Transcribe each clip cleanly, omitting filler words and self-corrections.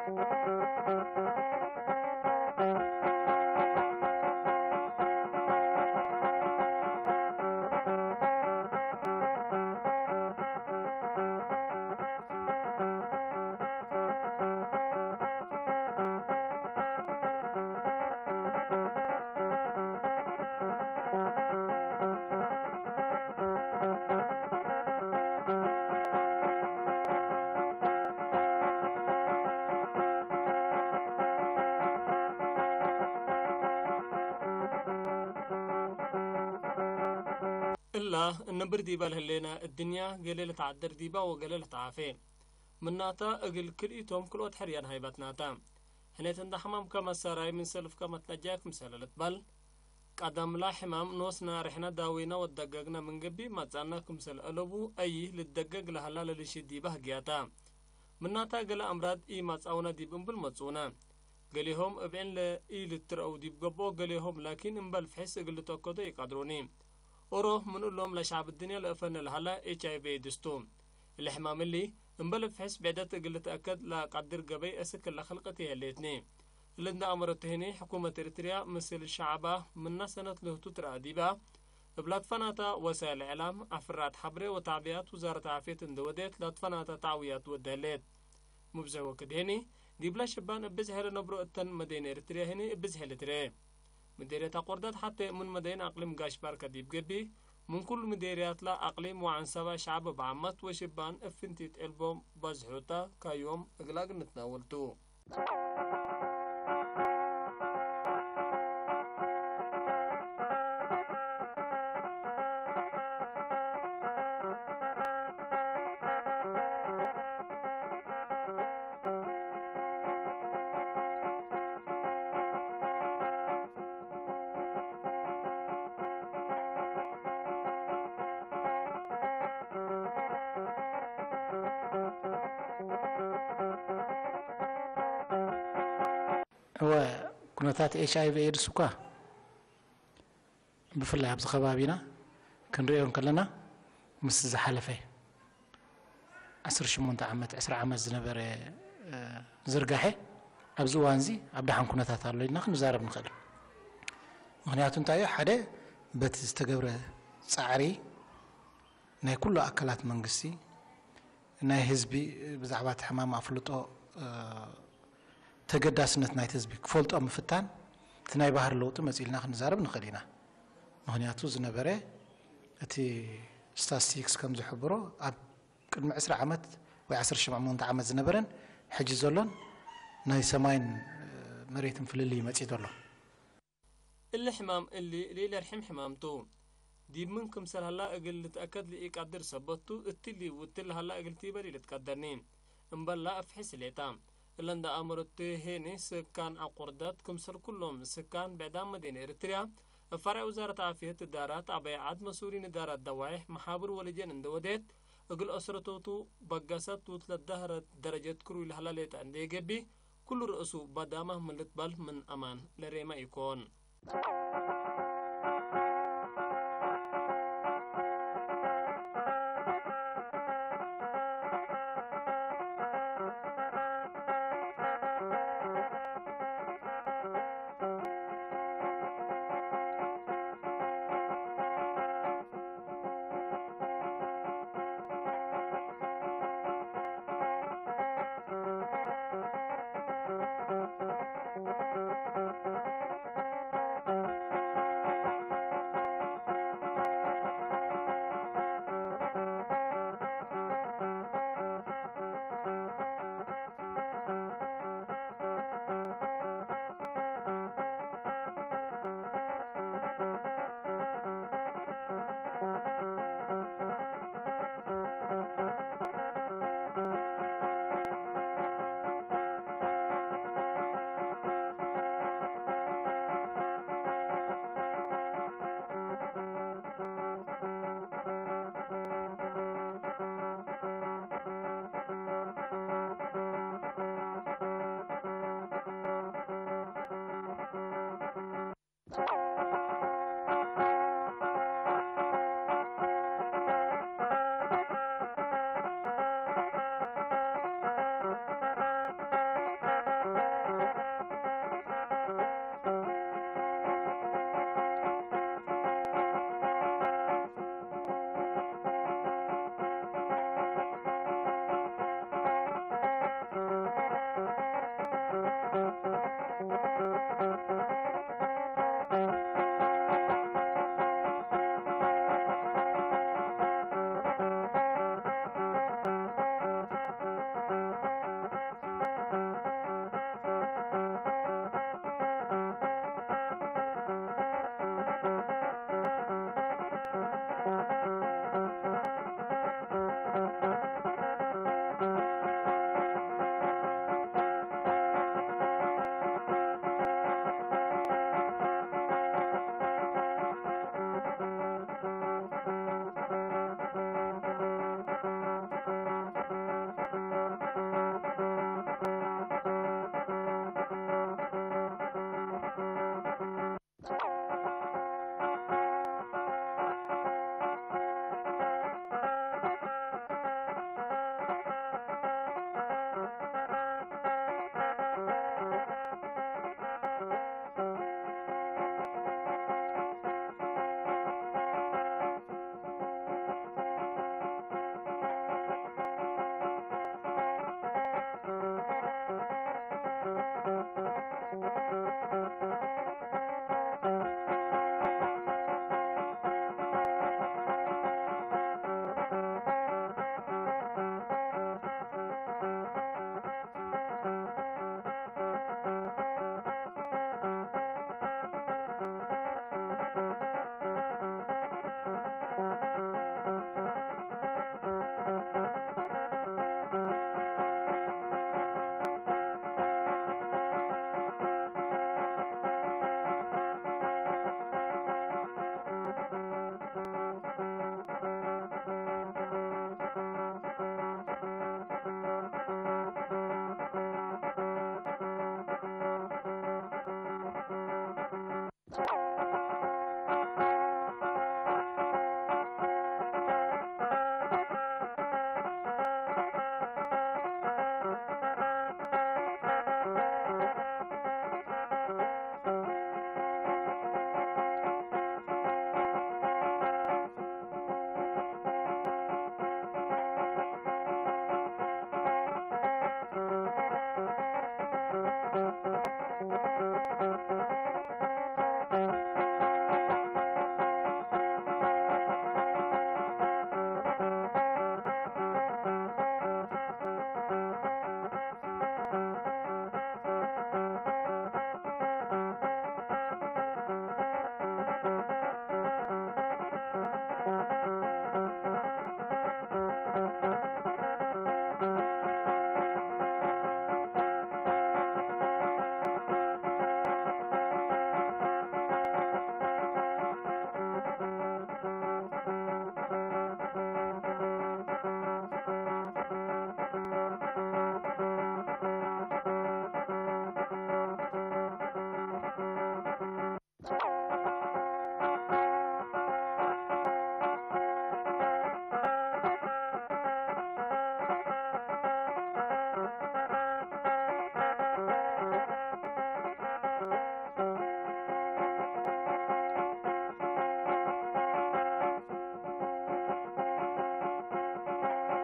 إلا النبر ديبا الهلينا الدنيا قليلة تعدر ديبا وقليلة تعافين مناتا أقل كليتهم كل وقت حريان هايباتناتا هنيت عند حمام كما ساراي من سلف كما تنجاك مسألة بل قدام لا حمام نوسنا رحنا داوينا ودققنا من قبي ما تزعناكم سل ألبو أيه للدقق لهلا للشي ديبا هقياتا مناتا قل أمراض إي ما تسعونا ديبن بالمتصونا قليهم ابعن لإي للترأو ديب قبو قليهم لكن انبال فحس قل توقضو يقادروني وروح من لهم لشعب الدنيا لأفن الهلا HIV دستو الحمام اللي انبلب فحس بعدات قل تأكد لا قدر قبي أسك اللي خلقتها الليتني لنا أمرته هنا حكومة إريتريا مثل الشعبة من سنة له تترى ديبا بلاد فناتا وسائل الإعلام أفراد حبري وتعبيات وزارة عافية اندوديت لاد فناتا تعويات ودهلت مبزه وكد هني دي بلا شبان بزهر نبرو التن مدينة إريتريا هني بزهر تري مديرية قردات حتى من مدينة أقليم قاشبار كديب قبي من كل مديريات لا أقليم وعن سوا شعب بعمت وشبان افنتيت ألبوم بزحوتا كيوم اقلاق نتناولتو هو كنتات HIV إيدز وكا بفلها بزخبابينا كنريون كلنا مس زحلفه 18 عامات 10 عامات زنبر زرقاحي ابزو وانزي ابدحان كنتات الله نزارب نخل مغنياتو انتايو حدا بت استقبره صعري ناي كله اكلات منقسي ناي حزبي بزعبات حمام افلطو تقداسنت ناي حزبي كفلطو مفتان تناي بحر لوط مصيلنا نزارب نخلينا مغنياتو زنبره اتي ستاتستيكس كم زحبرو اب قدم 10 عامات و 18 عامات زنبرن حجي زلون ناي سماين مريتم فللي مصيدلو الحمام اللي ليل رحم حمامتو دي منكم سر هلا اقل تاكد لي يقدر سبتو اتلي وتل هلا اقل تيبري لتقدرنين امبلا افحس ليتام الا عند امرت هيني سكان اقردات كمسر كلهم سكان بعدام مدينه اريتريا فرع وزاره عافيه الدارات ابيعات مسؤولين اداره دوايح محابر ولجان اندوديت اقل اسرتوتو بقاسات وثلاث دهر درجه كرو الهلاليت عندي جبي كل رؤسو بدامه من لتبال من امان لريما يكون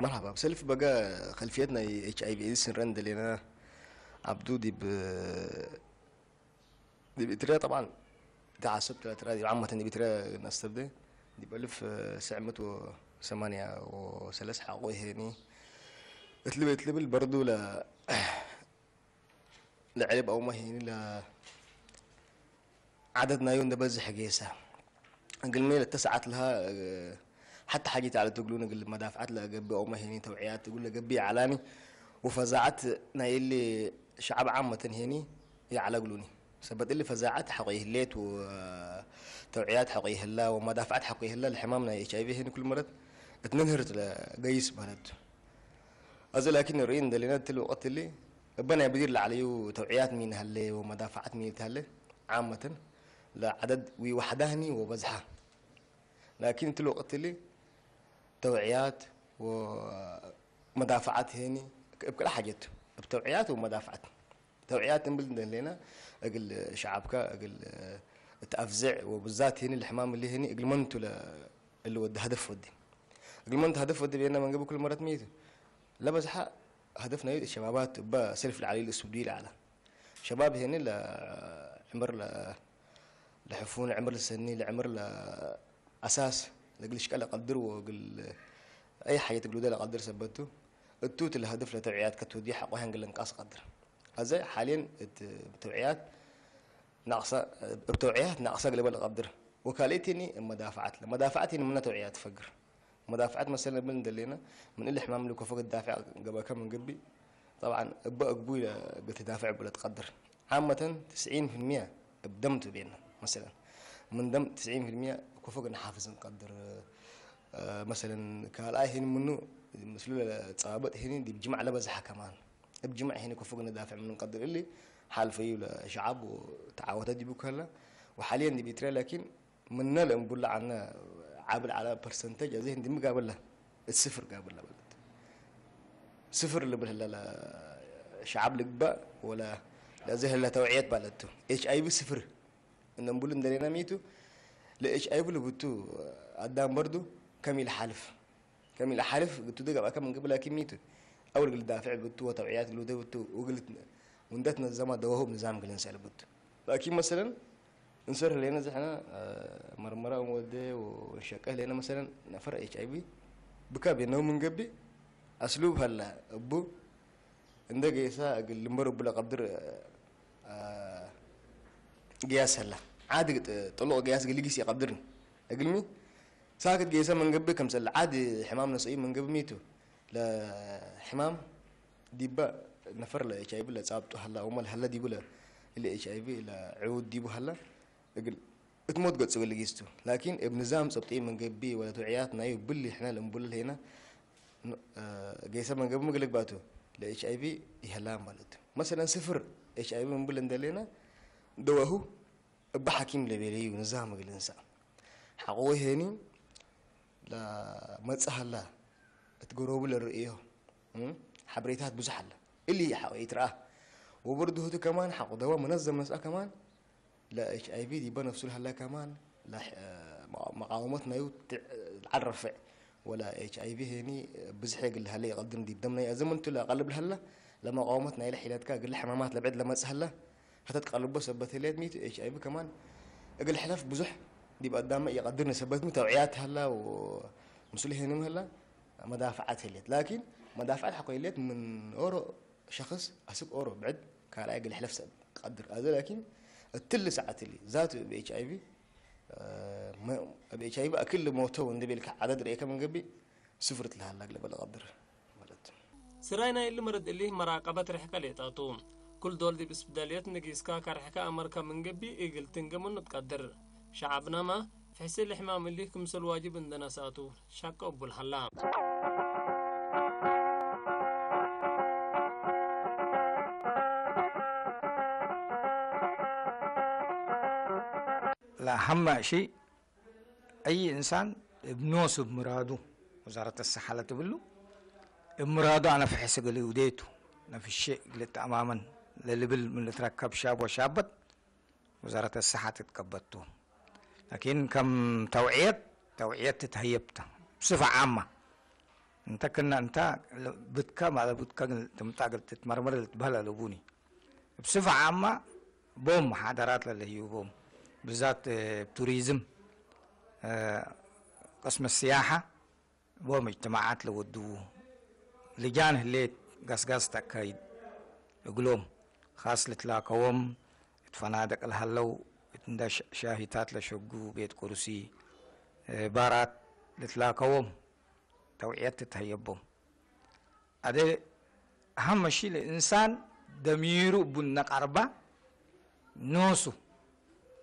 مرحبا. بسلف بقى خلفيتنا اتش اي في ايدز رند لنا عبدو دي بتريا طبعا تعصبت ترى دي عامة دي بتريا نستبدأ دي بألف سعمة وثمانية وثلاث حقوي هني اتلبل برضو لعلب أو ما هني عدد نايون ده بزح جيسة قلنا اتسعت لها حتى حاجة على تقولون قل مدافعات لها قبي أو ما هني توعيات تقول لها قبي علاني وفزاعت نايلي شعب عامة هني يعلقلوني سبت اللي فزاعات حقيه الليت وتوعيات حقيه الله ومدافعات حقيه الله لحمامنا اتش اي في هنا كل مرة اتنهرت لقيس بلد أزل لكن الرين دلنا تلو قتلي بنا بدير لعليه توعيات مين هاللي ومدافعات مين هاللي عامة لعدد وحدهني وبزحة لكن تلو قتلي توعيات ومدافعات هني بكل حاجته بتوعيات ومدافعات توعيات نبل لنا اقل شعبك اقل تافزع وبالذات هنا الحمام اللي هنا اقل منتو اللي ود هدف ودي اقل منتو هدف ودي بينا من قبل كل مرة ميتو لا بزحة هدفنا الشبابات بسلف العلي الاسودي على شباب هنا عمر لحفون عمر السني لعمر اساس لقل شكل اقدر وقل اي حاجه تقولوا ده اقدر ثبته التوت اللي هدف لتوعيات كتودي حق وهن قل نقاص قدر هذا حاليا التوعيات ناقصه بتوعيات ناقصه قبل قدر وكاليتني المدافعات من توعيات فقر مدافعات مثلا من دلينا من اللي حمام لك فوق الدافع قبل كم من قبي طبعا قبوي قلت دافع بلا تقدر عامة 90% بدمت بيننا مثلا من دم 90% كفوق نحافظ نقدر مثلا كالاي هن منو مسلوله تصابت هن دي بجمع لبزحه كمان بجمع هن كفوق ندافع من نقدر اللي حال فيه شعب وتعاوتات دي بكله وحاليا دي بيترى لكن من نلم بقول عنا عابل على برسنتج زي دي مقابله الصفر قابل بلد صفر اللي بالهلا شعب لقبا ولا لا زي هلا توعيات بلدته اتش اي بي صفر ان نقول ان درينا ميتو لا اتش اي بي لقطو قدام برضو كميل حلف قلت ده قبل كم من قبل لكن ميتو اول قلت دافع بتو توعيات اللي ده بتو وقلت وندتنا الزمان ده وهو بنظام قلنا نسال بتو لكن مثلا نصر لنا زحنا مرمره وموده وشقه لنا مثلا نفر اتش اي بي بكا بينه من قبل اسلوب هلا ابو عندك جيسا قل مبر بلا قدر قياس هلا عادي طلعوا قياس قال لي قيس يقدرني اقلمي ساكت جيسا من قبل كم سنه عادي حمام نصيب من قبل ميتو لا حمام ديبا نفر لا اتش اي بي لا صابته هلا امال هلا ديبو لا اللي اتش اي بي لا عود ديبو هلا اقل تموت قد سوي اللي قيستو لكن بنظام صبتين من قبل ولا توعياتنا يبلي احنا نقول هنا جيسا من قبل مقلق باتو لا اتش اي بي يهلا مالته مثلا صفر اتش اي بي من بلند لنا دواه بحكيم لبيلي ونظام الانسان حقوه هني لا ما تسهل تقربوا للرؤيه حبريتات بزحل اللي حق يتراه وبرضه هو كمان حق دواء منظم نسأ كمان لا اتش اي بي دي بنفسه هلا كمان لا مقاومتنا يو تعرف ولا اتش اي في هني بزحق اللي هلا يقدم دي بدمنا يا زمن تلا قلب هلا لما قاومتنا الى حيلات كا قل حمامات لبعد لما تسهل هتتقلب بس بثليت ميت اتش اي في كمان اقل حلف بزح دي قدام يقدرنا سبت توعيات هلا ومسؤوليه هنا هلا مدافعات هليت لكن مدافعات حقيقيات من اورو شخص اسب اورو بعد كان اقل حلف قدر هذا لكن التل ساعات اللي ذاته بي اتش اي في بي اتش اي في اكل موتو ندبي لك عدد ريكه من قبي صفرت لها هلا قبل قدر بلد سراينا اللي مرد اللي مراقبه رحكه ليطاطوم كل دول دي بسبداليات نقيسكا كرحكه امريكا من قبي ايجل تنقمن نتقدر شعبنا ما في حسين الحمام اللي كمسل واجب عندنا ساتو شاك ابو الحلام لا أهم شيء أي إنسان بنوصب مراده وزارة الصحة لا تقول له مراده أنا في حسق اللي وديته أنا في الشيء اللي تماما اللي من اللي تركب شاب وشابت وزارة الصحة تتقبضته لكن كم توعية تتهيبته بصفة عامة انت كنا انت بتكا ما بتكا تمتاقل تتمرمر تبهلا لبوني بصفة عامة بوم محاضرات اللي هي بوم بالذات توريزم قسم السياحة بوم اجتماعات لودو لجان هليت قاس تأكيد يقولون خاص لتلاقوهم فنادق الهلو تندا شاهيتات لشقو بيت كرسي بارات لتلاقوهم توعيات تتهيبهم هذا أهم شيء الإنسان دميره بنك أربعة نوسو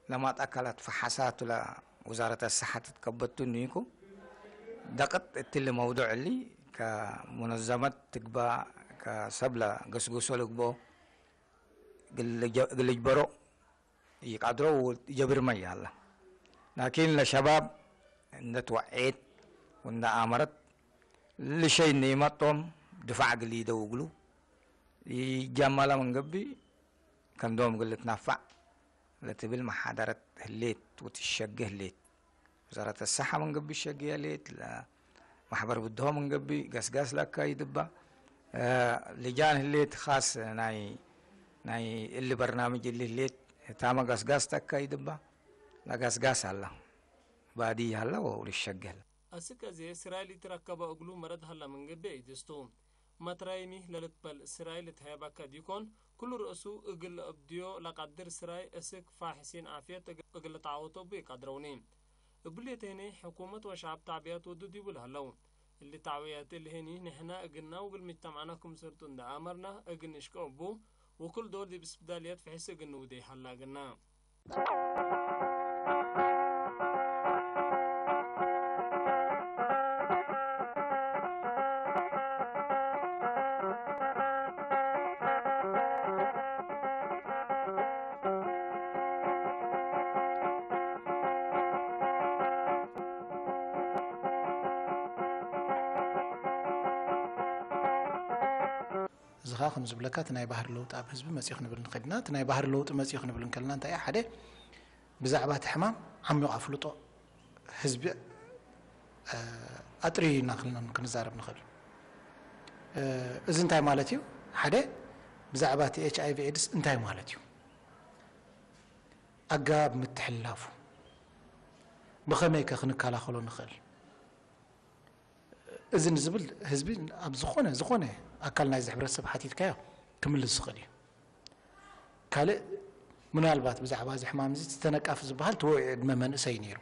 لما تأكلت فحصات لوزارة الصحة تتكبتوا نيكو دقت التل موضوع اللي كمنظمة تقبى كسبلة قسقسو لقبو قل يجبرو يقدروا يجبر ما يلا لكن لشباب نتوعيت ونا أمرت لشيء نيمتهم دفع قليدة وقلو يجمل من قبي كان دوم قلت نفع لتبل محاضرة هليت وتشجه هليت وزارة الصحة من قبي الشجه هليت محبر بدهم من قبي قاس لك يدبا لجان هليت خاص ناي اللي برنامج اللي هليت تاما قاس تكا يدبا لا قاس الله بادي هلا وللشجه أسك زي إسرائيل تركب أقلو مرد هلا من قبي يدستون ما ترايمي للتبل إسرائيل تهيبك ديكون كل رأسو أقل أبديو لقدر إسرائيل أسك فاحسين عافية أقل تعوطو بقدرونين بليتيني حكومة وشعب تعبيات ودودي بالهلون اللي تعويات اللي هني نحنا أقلنا وقل مجتمعناكم سرطون دا أمرنا أقل نشكو بو وكل دول دي بسبداليات في حس أقل نودي حلا قلنا زخاخم زبلكات ناي بحر لوط اب حزب مسيخ نبل نخدنا تناي بحر لوط مسيخ نبل نكلنا انت يا حدا بزعبات حمام عم يقفلطو حزب اطري نخلنا كنزارب نخل اذا انتي مالتيو حدا بزعبات اتش اي في ايدز انتي مالتيو اقاب متحلافو بخميك خنكالا خلو نخل اذن زبل حزبي اب زخونه أكلنا إذا حبرت سبحاتيت كيا كمل السخري كله من البات بزعب هذا حمام زيت تنقف زبهال توعد من سينيرو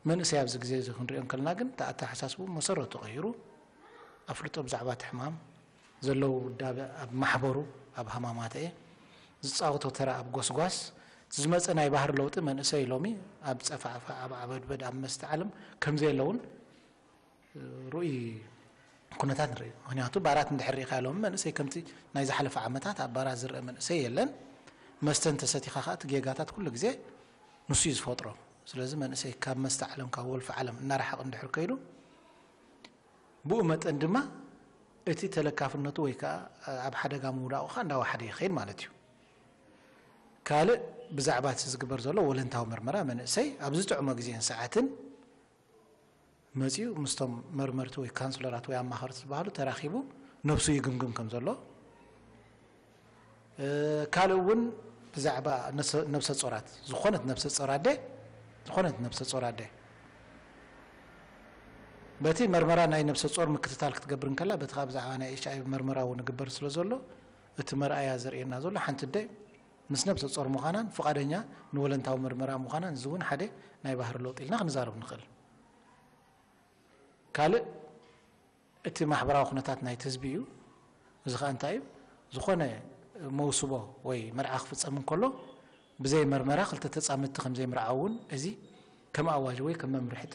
من سياب زجزي خنريهم كلنا جن تأتى حساسبه مسرة تغيروا أفرطوا بزعبات حمام زلوا داب محبرو أب حمامات إيه زتصاوتو ترى أب قص زمت أنا يبحر لوط من سيلومي أب صفع أب عبد بد أب مستعلم كم زي لون رؤي كنتات نري هنياتو بارات ندحري خالهم من سي كمتي ناي زحلف عامتات بارات زرق من سي يلن مستن تساتيخات جيجاتات كل غزي نسيز فطره سلازم من سي كاب مستعلم كاول فعلم نرحق ندحر كيلو بؤمت اندما اتي تلكافنتو ويكا اب حدغا موراو خاندا واحد يخيل مالتيو كالئ بزعبات زغبر زلو ولنتاو مرمرا من سي ابز طعمه غزين ساعتن مزيو مستم مرمرت وي كانسلرات وي اماخرت بحالو تراخيبو نفسو يغمغم كم زلو كالون بزعبا نفس صورات زخونت نفس صورات دي بتي مرمرا ناي نفس صور مكتتال كتقبرن كلا بتخاب زعبا ناي ايش اي مرمرا ونقبر سلو زلو اتمرأيا زرينا زلو حنت دي مس نفس صور مخانان فقادنيا نولنتاو مرمرا مخانان زون حدي ناي بحر لوط إلنا نزارب نخل كالئ اتي محبراو خنتات ناي تزبيو زخا انتاي زخونه موسبو وي مرعا خفصم كله بزي مرمرا خلت تصامت خم زي مرعاون ازي كم اواج وي كم ممرحت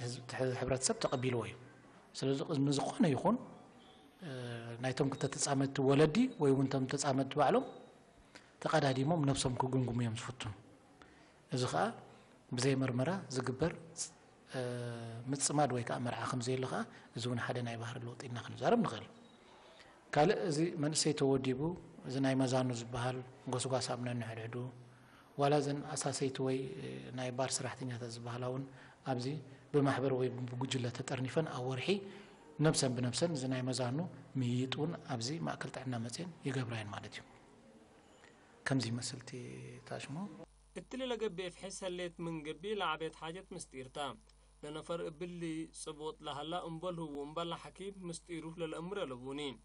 حبرتسب تقبيلو وي سلازو زخونه يكون نايتم كنت تصامت ولدي وي وانتم تصامت بعلم تقداديمم نفسهم كغنغم يمسفتون ازخا بزي مرمرا زغبر متصماد ويكا مرعا خمزي لخا زون حدا ناي بحر لوط إنا خنزارب نخل كالئ زي من سيتو وديبو زي ناي مزانو زبحال غسغاس ابنا نحدو ولا زن اساسيتو وي ناي بار سراحتنيا تزبحالون ابزي بمحبر وي بجله تطرنيفن اورحي نفسا بنفسا زناي مزانو ميتون أبزي ما أكلت عنا متين يقبرين مالتيو كم زي مسلتي تاشمو التلي لقبي في حس هليت من قبي لعبيت حاجة مستيرتا لنفر باللي صبوت لهلا انبله وانبل حكيم مستيروه للأمر لبونين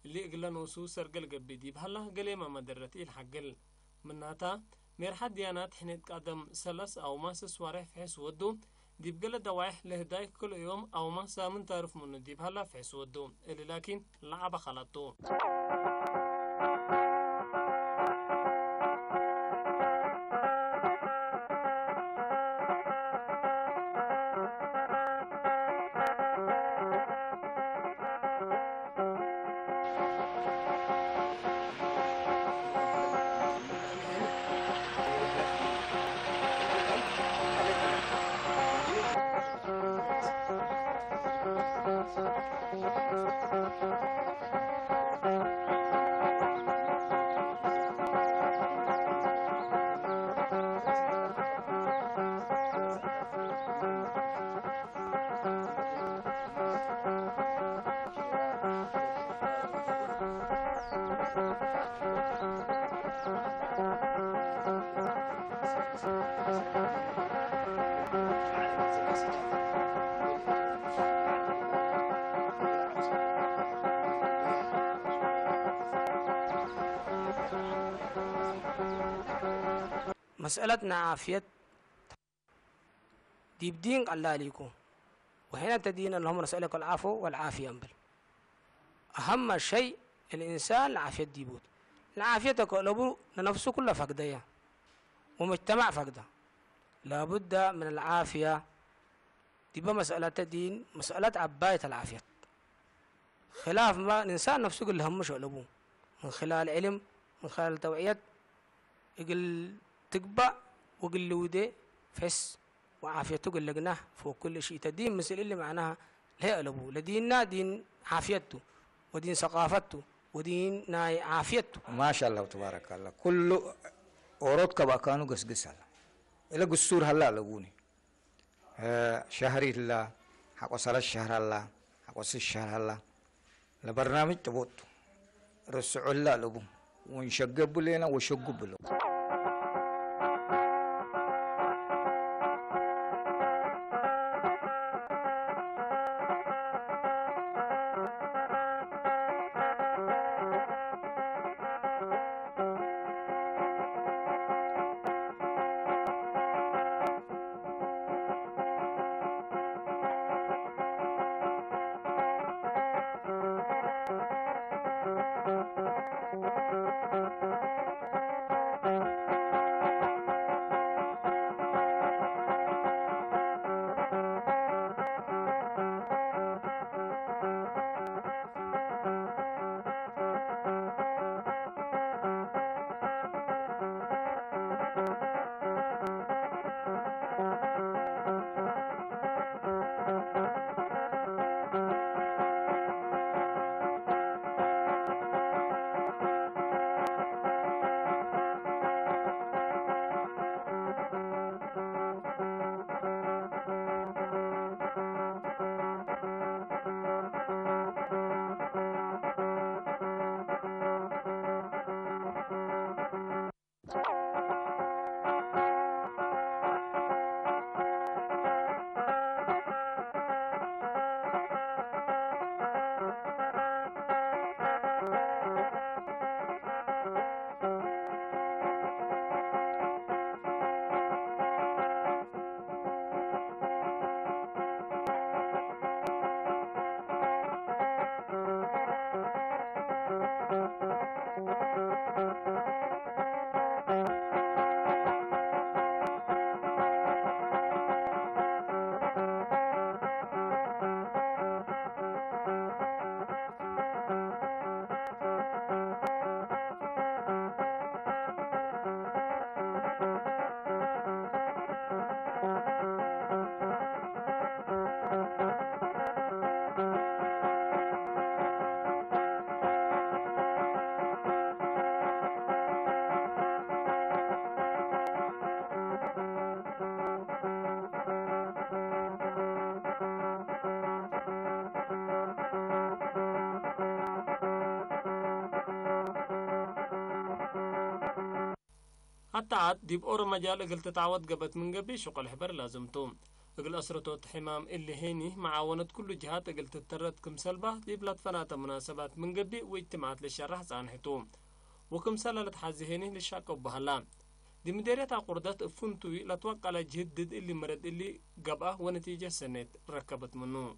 اللي اقلا نوسو سرقل قبي دي بهلا قليما مدرتي الحقل مناتا مير حد ديانات حنيت قدم سلس أو ماسس وارح في حس ودو دي بقلا دوايح لهداي كل يوم أو ما سامن تعرف منو دي بهلا في حس ودو اللي لكن لعب خلطو مسألتنا عافية دي بدين الله عليكم وهنا تدين اللهم نسألك العفو والعافية أنبل أهم شيء الإنسان العافية ديبوت العافية تقلبه لنفسه كلها فقدية ومجتمع فقده لابد من العافية دي مسألة الدين مسألة عباية العافية خلاف ما الإنسان نفسه كله هم شغلبه من خلال علم من خلال توعية يقل تقبع وقل ودي فس وعافيته قل لقناه فوق كل شيء تدين مثل اللي معناها لا ألبو لديننا دين عافيته ودين ثقافته ودين ناي عافيته ما شاء الله تبارك الله كل أورود كبا كانوا قسقس هلا إلا قصور هلا لقوني شهري الله حق وصل الشهر الله حق وصل الشهر الله لبرنامج تبوت رسعوا الله لبو ونشقبوا لنا وشقبوا له حتى عاد ديب أورو مجال قلت تعود قبت من قبي شغل حبر لازمتهم اقل أسرة حمام اللي هيني معاونت كل جهات قلت تتردكم سلبة ديب لاتفنات مناسبات من قبي واجتماعات للشرح زانحتهم وكم سلة حازهيني للشاك وبهلا دي مديرية قردات فنتوي لتوقع على جهدد اللي مرد اللي قبأه ونتيجة سنة ركبت منه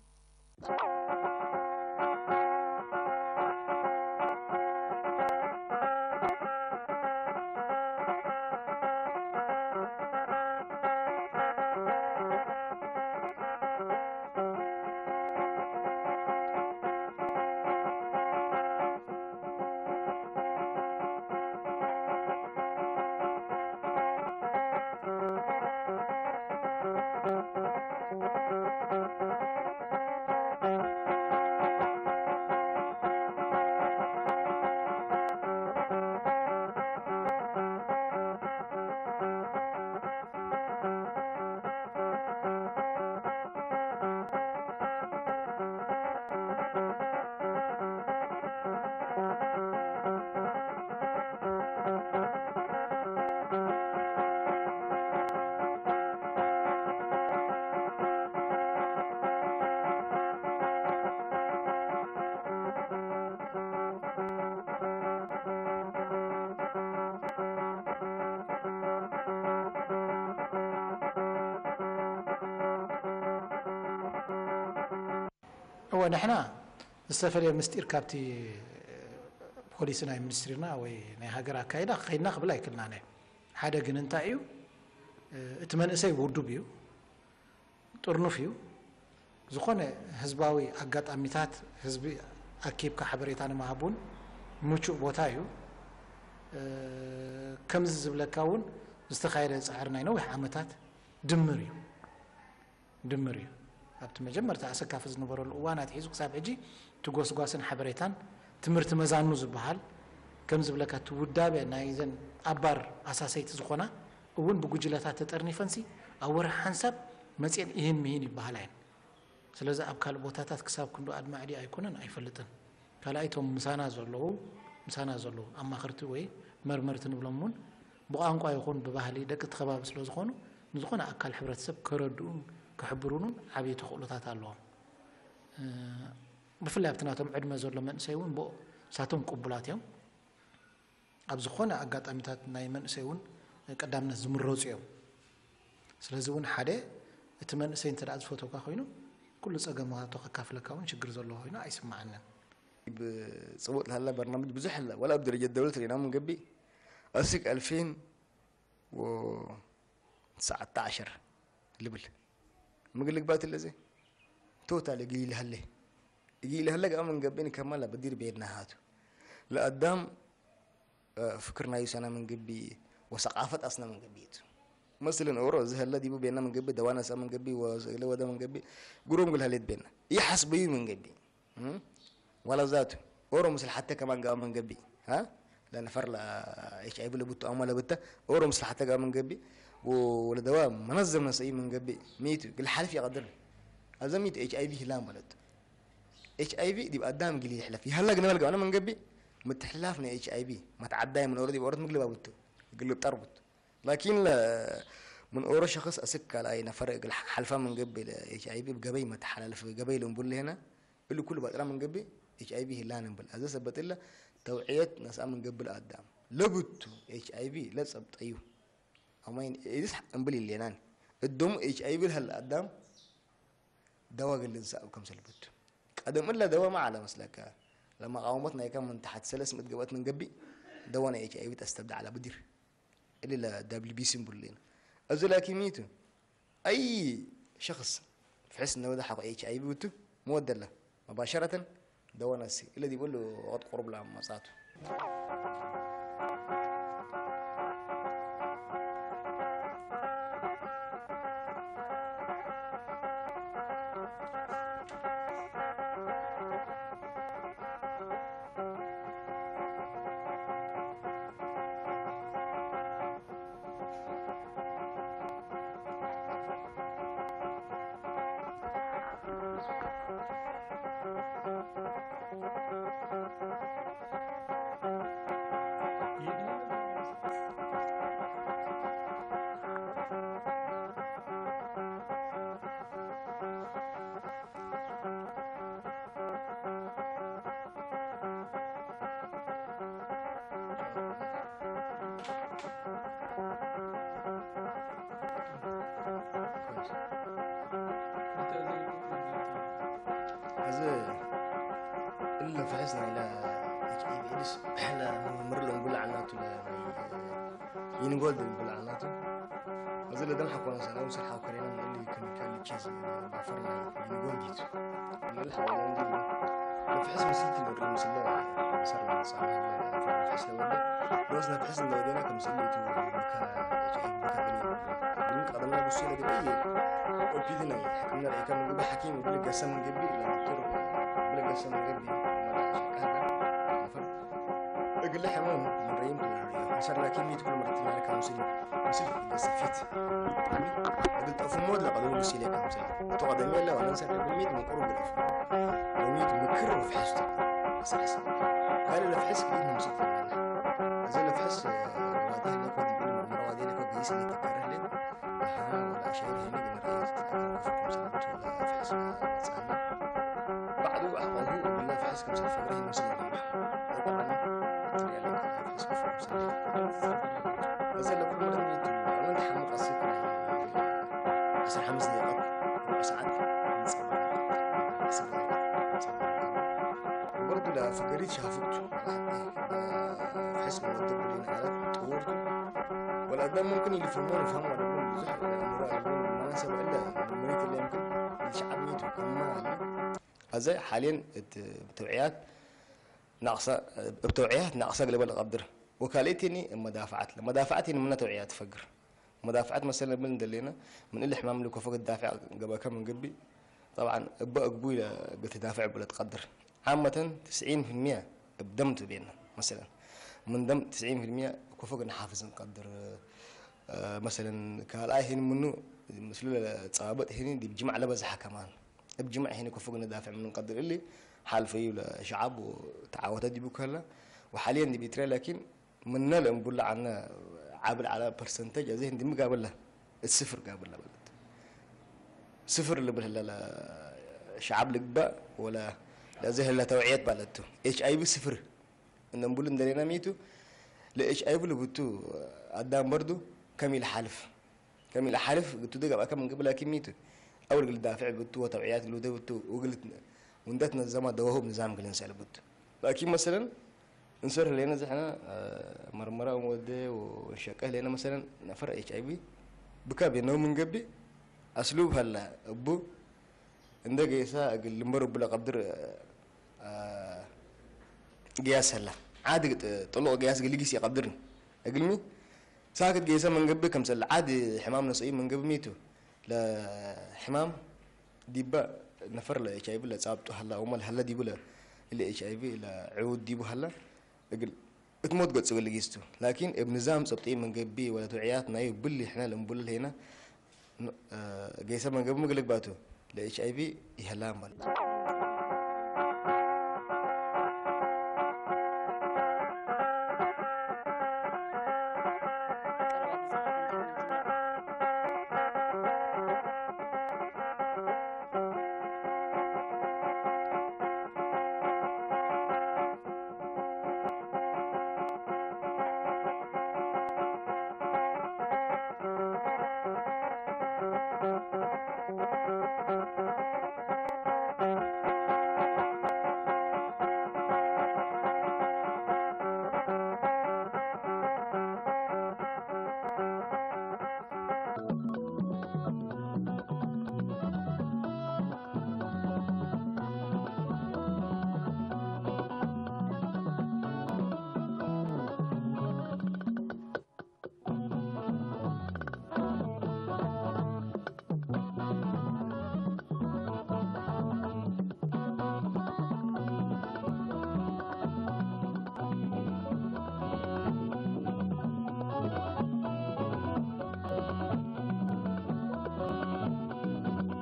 هو نحن استفري مستير كابتي بوليسنا مينسترينا وي ناي هاجر كايدا خينا قبل يكلنا نه حدا جن انتايو اتمنسي ودو بيو طرنفيو زخونه حزباوي اغاطاميتات حزبي اكيب كحبريتان مهابون موچو بوتايو كمز زبلكاون استخايره صعرنا نو عامتات دمريو ابت مجمر تاسكاف زنبرو الوانات حيزو حساب اجي تغوسغاسن حبريتان تمرت مزانو زبحال كم زبلكا تودابه نايزن ابار اساسيت زخونا اون بغجلاتات تطرني فنسي اور حنسب مصين يهم مين يبحالين ስለዚህ ኣብ ካል ቦታታት ክሳብ ክንዱ ኣድማዕዲ ኣይኮነን ኣይፈልጥን ካላይቶም ምሳና ዘለዉ ኣማኽርቲ ወይ መርመርቲ ንብሎምን ብቋንቋ ይኹን ብባህሊ ደቂ ተኸባቢ ስለ ዝኾኑ ንዝኾነ ኣካል ሕብረተሰብ ከረድኡን ክሕብሩን ዓብዪ ተኽእሎታት ኣለዎም ብፍላይ ኣብቲ ናቶም ዕድመ ዘሎ መንእሰይ እውን ብኡ ሳቶም ቅቡላት እዮም ኣብ ዝኾነ ኣጋጣሚታት ናይ መንእሰይ እውን ቀዳምነት ዝምረፁ እዮም ስለዚ እውን ሓደ እቲ መንእሰይ እንተደኣ ዝፈተውካ ኮይኑ كل صقمات وكافلكاون شجر زلوا هنا يسمعنا بصوت هلا برنامج بزح هلا ولا بدرجة الدولة اللي نام قبي أسك 2019 لبل ما قلك بات اللي زي توتال يجي هلا قام من قبيني كمالا بدير بيدنا هاتو لقدام فكرنا يسنا من قبي وثقافة أصلا من قبيته مثلا اورو زي هلا دي بينا من قبي دوانا سا من قبي ولا ودا من قبي قروم قال هليت بينا يحسبي من قبي ولا ذاته اورو مثل حتى كمان قام من قبي ها لان فرلا ايش عيب له بتو امال بتا اورو مثل حتى قام من قبي ولا دوام منظم نسي من قبي ميت قال حلف يقدر هذا ميت اتش اي في لا بلد اتش اي في دي قدام قال يحلف هلا قلنا انا من قبي متحلفنا اتش اي في ما تعدى من اوريدي اورد مقلبه بتو قلب تربط لكن من أورا شخص أسك على أي نفر حلفان من قبل إيش أي بي بقبي ما تحلل في قبيل ونقول له هنا اللي كله بقرا من قبل إيش أي بي هلا نقبل هذا سبت له توعية ناس من قبل قدام لبتو إيش أي بي لا سبت أيوه أمين إيش نقبل اللي نان الدم إيش أي بي هلا قدام دواء اللي نسأو كم سلبته قدم إلا دواء ما على مسلك لما قاومتنا يكمل من تحت سلس متجوات من قبل دواء إيش أي بي تستبدأ على بدير اللي لا دبليو بي سيمبل لنا أزولا كميته أي شخص في حس إنه ده حق إيش أي بيوته مودة له مباشرة دواء نسي اللي يقول له عد قرب له مصاته إلا فحصنا إلى إيش إحنا مرة نقول عناته ينقول نقول عناته أزل دم حكونا سنة وصل حكونا اللي كان تشيز بعفرنا ينقول جيت اللي الحكونا دي فحص مسيت الوري مسلا صار صار فحص الوري لوزنا فحص الوري كم سليته من قدرنا بسيلة دي وبيدنا حكمنا الحكم نقول حكيم يقول لك قسم جبي لا دكتور يقول لك قسم جبي أقول له حمام من ريم عشان لكن ميت كل مرة تلاقي كم سلة بس فيت قلت أفهمود لا قالوا لي سلة كم سلة تقعد ميلا ولا نسافر بالميت من قرب الأفهم الميت مكرر في حسته بس حس قال له في حس كده مسك زي اللي في حس وادي لك ودي بيقول مرة وادي لك ودي يسلي تكرر لي ولا شيء هنا بنريح في حس بعده أحوالي بالله في حس كم سلة فقره مسلم بس اللي كل مرة نيجي أنا نحمل قصتنا عشان 5 دقائق ربع ساعة وبرضه لا فكريت شافوت حس مرتب لين حالات طورته ولا ده ممكن اللي يفهمون يفهموا ولا يقولون بزح ولا يقولون بالمناسبة إلا المريت اللي يمكن الشعب ميته كمان هذا حاليا التوعيات ناقصة بتوعيات ناقصة قبل القدر وكالتني مدافعتني من توعيات فقر مدافعات مثلا من دلينا من اللي حمام لك فوق الدافع قبل كم من قبي طبعا ابقى قبوله بتدافع بلا تقدر عامة 90% بدمت بينا مثلا من دم 90% فوق نحافظ نقدر مثلا كالاي هنا منه مثل تصابت هنا دي بجمع لبزحة كمان بجمع هنا فوق ندافع من نقدر اللي حال فيه ولا شعب وتعاوتات دي بكلا وحاليا دي بيترى لكن من نقول عنا عابر على برسنتج زي دي مقابل له الصفر قابل له بلد صفر اللي بالهلا شعب لقبا ولا لا زي هلا توعيات بلدته اتش اي بي صفر ان نقول ان درينا ميتو لا اتش اي بي اللي بتو قدام برضو كميل حلف قلت ده قبل كم من قبل لكن ميتو اول قلت دافع بتو توعيات اللي ده بتو وقلت وندتنا الزمان ده وهو بنظام قلنا سال بتو لكن مثلا نصير لنا زي احنا مرمرة ومودة وشكاه لنا مثلا نفر اتش اي بي بكاب ينوم من قبل اسلوب هلا ابو عندك يسا قال مر بلا قدر قياس هلا عادي طلعوا قياس قال لي قيس يقدرني اقول مي ساكت قياسا من قبل كم سنه عادي حمام نصيب من قبل ميتو لا حمام ديبا نفر لا اتش اي بي لا صابته هلا ومال هلا ديبو لا اللي اتش اي بي لا عود ديبو هلا اقول تموت قد سوي لقيستو لكن بنظام صبتين من قبل ولا توعياتنا يبلي احنا نقول هنا قياسا من قبل مقلق باتو لا اتش اي بي يهلام